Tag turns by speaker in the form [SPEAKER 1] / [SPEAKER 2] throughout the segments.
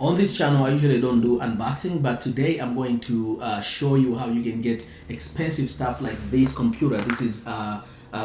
[SPEAKER 1] On this channel, I usually don't do unboxing, but today I'm going to show you how you can get expensive stuff like this computer. This is a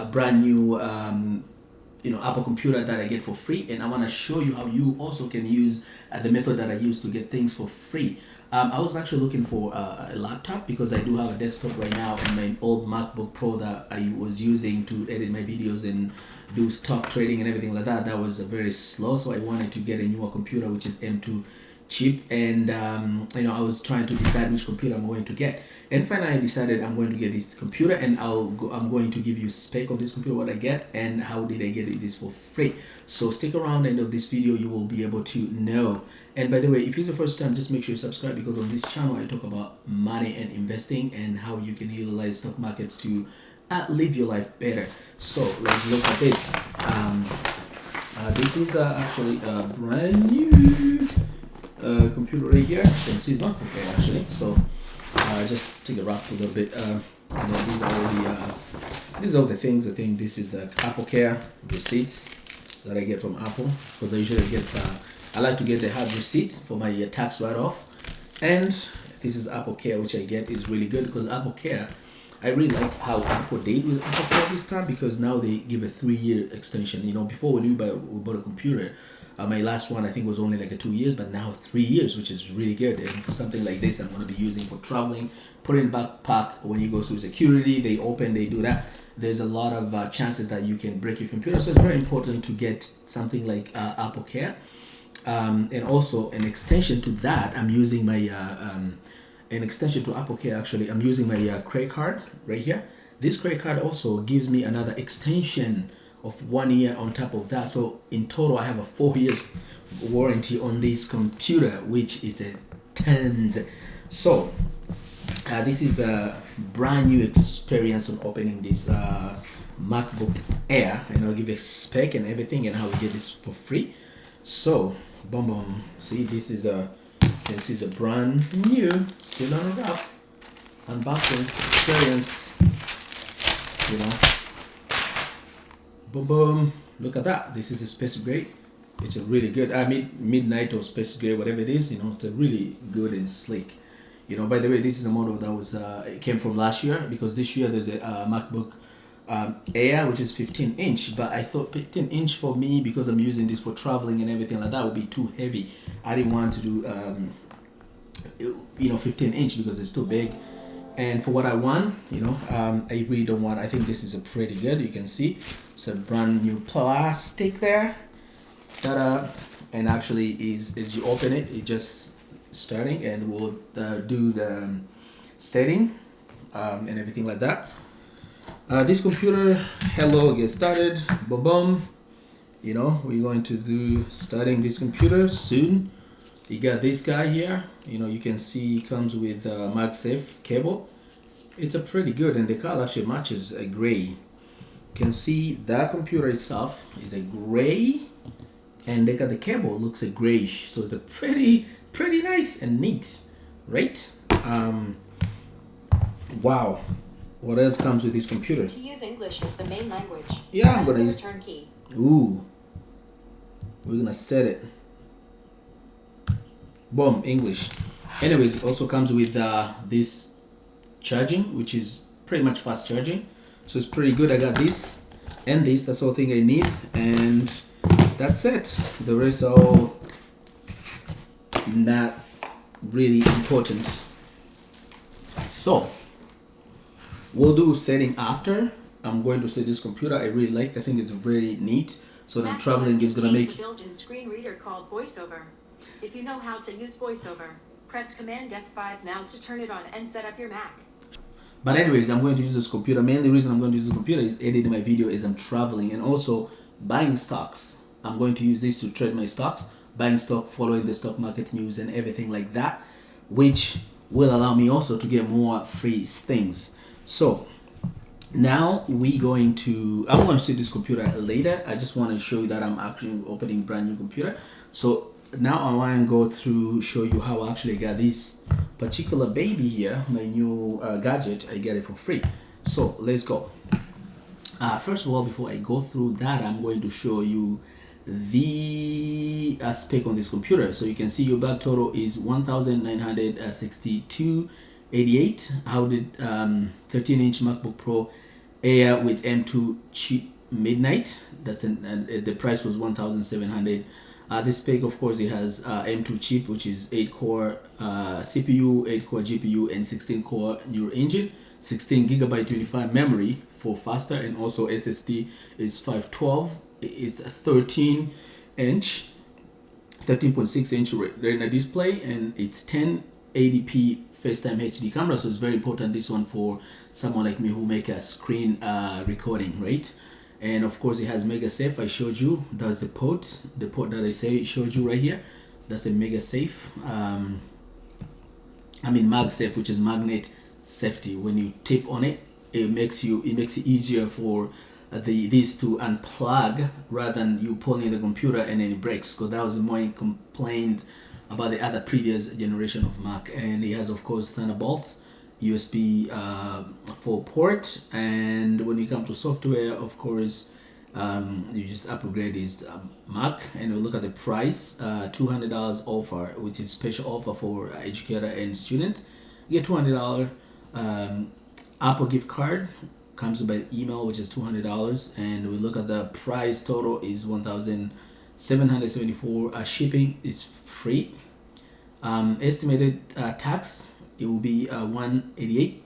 [SPEAKER 1] brand new Apple computer that I get for free, and I want to show you how you also can use the method that I use to get things for free. I was actually looking for a laptop because I do have a desktop right now and my old MacBook Pro that I was using to edit my videos and do stock trading and everything like that. That was very slow, so I wanted to get a newer computer, which is M2 chip, and I was trying to decide which computer I'm going to get, and finally I decided I'm going to get this computer, and I'm going to give you a spec of this computer, what I get and how did I get this for free. So stick around the end of this video, you will be able to know. And by the way, if it's the first time, just make sure you subscribe, because on this channel I talk about money and investing and how you can utilize stock market to live your life better. So let's look at this. This is actually a brand new computer right here. You can see it's not okay actually. So just take it wrap a little bit. These are all the things. I think this is the Apple Care receipts that I get from Apple, because I usually get I like to get the hard receipt for my tax write-off. And this is Apple Care, which I get is really good, because Apple Care, I really like how Apple did with Apple Care this time, because now they give a 3-year extension. Before when we bought a computer, my last one I think was only like a 2 years, but now 3 years, which is really good. And for something like this, I'm going to be using for traveling, put in backpack. When you go through security, they open, they do that. There's a lot of chances that you can break your computer, so it's very important to get something like Apple Care. And also an extension to that, I'm using my an extension to Apple Care. Actually, I'm using my credit card right here. This credit card also gives me another extension of 1 year on top of that. So in total, I have a 4 years warranty on this computer, which is a tons. So this is a brand new experience on opening this MacBook Air, and I'll give you a spec and everything and how we get this for free. So boom, see, this is a brand new, still on wrap, unboxing experience. Boom, look at that. This is a space gray. It's a really good midnight or space gray, whatever it is. It's a really good and sleek. By the way, this is a model that was it came from last year, because this year there's a MacBook Air, which is 15-inch, but I thought 15-inch for me, because I'm using this for traveling and everything like that, would be too heavy. I didn't want to do 15-inch because it's too big, and for what I want, I really don't want. I think this is a pretty good. You can see it's a brand new plastic there. Ta-da! And actually, as you open it, it just starting, and we'll do the setting and everything like that. This computer, hello, get started. Boom. We're going to do starting this computer soon. You got this guy here. You can see it comes with MagSafe cable. It's a pretty good, and the color actually matches a gray. You can see that computer itself is a gray, and look at the cable, looks a grayish. So it's a pretty nice and neat, right? Wow. What else comes with this computer?
[SPEAKER 2] To use English as the main language.
[SPEAKER 1] Yeah, I'm
[SPEAKER 2] press
[SPEAKER 1] gonna
[SPEAKER 2] the
[SPEAKER 1] use.
[SPEAKER 2] return key.
[SPEAKER 1] Ooh. We're gonna set it. Boom, English. Anyways, it also comes with this charging, which is pretty much fast charging. So it's pretty good. I got this and this. That's all thing I need, and that's it. The rest are all not really important. So we'll do setting after. I'm going to set this computer. I really like. I think it's very neat. So then traveling is gonna make.
[SPEAKER 2] A built-in screen reader called VoiceOver. If you know how to use VoiceOver, press Command F5 now to turn it on and set up your Mac.
[SPEAKER 1] But anyways, I'm going to use this computer. Mainly reason I'm going to use this computer is editing my video as I'm traveling, and also buying stocks. I'm going to use this to trade my stocks, buying stock, following the stock market news and everything like that, which will allow me also to get more free things. So now I'm going to see this computer later. I just want to show you that I'm actually opening brand new computer. So now I want to go through, show you how I actually got this particular baby here, my new gadget. I get it for free. So let's go. First of all, before I go through that, I'm going to show you the spec on this computer. So you can see your back total is 1,962.88. How did 13-inch MacBook Pro Air with M2 chip midnight? The price was 1,700. This spec, of course, it has M2 chip, which is 8-core CPU, 8-core GPU, and 16-core neural engine. 16GB unified memory for faster, and also SSD is 512. It's a 13-inch 13.6-inch retina display, and it's 1080p FaceTime HD camera. So it's very important, this one, for someone like me who make a screen recording, right? And of course it has MagSafe. I showed you, that's the port that I showed you right here. That's a MagSafe. MagSafe, which is magnet safety. When you tip on it, it makes it easier for this to unplug rather than you pulling the computer and then it breaks. Because that was my complaint about the other previous generation of Mac. And it has, of course, Thunderbolt, USB 4 port, and when you come to software, of course, you just upgrade this Mac. And we look at the price, $200 offer, which is special offer for educator and student. You get $200 Apple gift card, comes by email, which is $200. And we look at the price total is $1,774. Shipping is free. Estimated tax, it will be 188,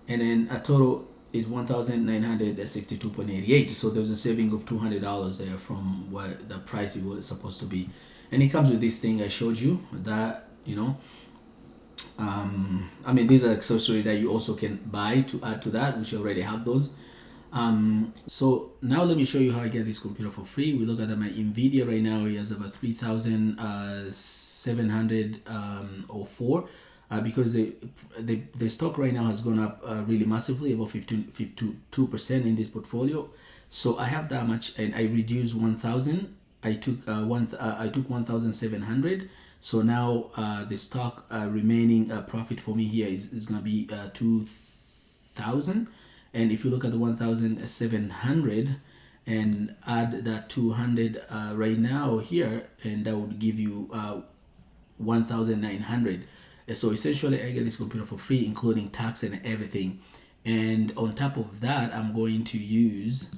[SPEAKER 1] and then a total is 1,962.88. So there's a saving of $200 there from what the price it was supposed to be. And it comes with this thing I showed you, that these are accessories that you also can buy to add to that, which you already have those. So now let me show you how I get this computer for free. We look at my Nvidia right now. It has about 3,704 because the stock right now has gone up really massively, about 52% in this portfolio. So I have that much, and I reduced 1,000. I took 1,700. So now the stock remaining profit for me here is gonna be 2,000. And if you look at the 1,700 and add that 200 right now here, and that would give you 1,900. So essentially I get this computer for free, including tax and everything. And on top of that, I'm going to use,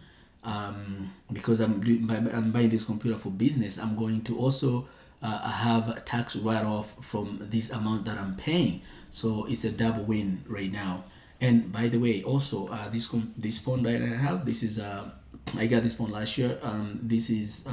[SPEAKER 1] because I'm buying this computer for business, I'm going to also have a tax write-off from this amount that I'm paying. So it's a double win right now. And by the way, also this phone that I have, this is I got this phone last year. This is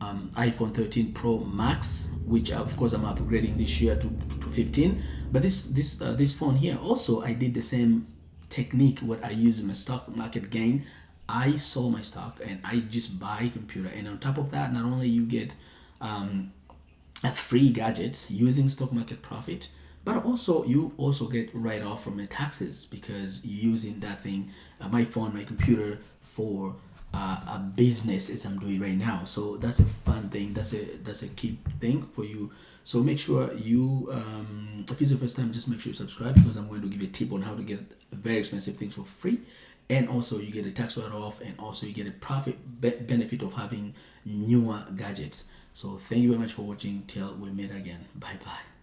[SPEAKER 1] iPhone 13 Pro Max, which of course I'm upgrading this year to 15. But this phone here also, I did the same technique what I use in my stock market gain. I sold my stock and I just buy computer, and on top of that, not only you get a free gadgets using stock market profit, but also you also get write off from your taxes because you're using that thing, my phone, my computer, for a business as I'm doing right now. So that's a fun thing. That's a key thing for you. So make sure you, if it's the first time, just make sure you subscribe, because I'm going to give you a tip on how to get very expensive things for free. And also you get a tax write-off, and also you get a profit benefit of having newer gadgets. So thank you very much for watching. Till we meet again. Bye bye.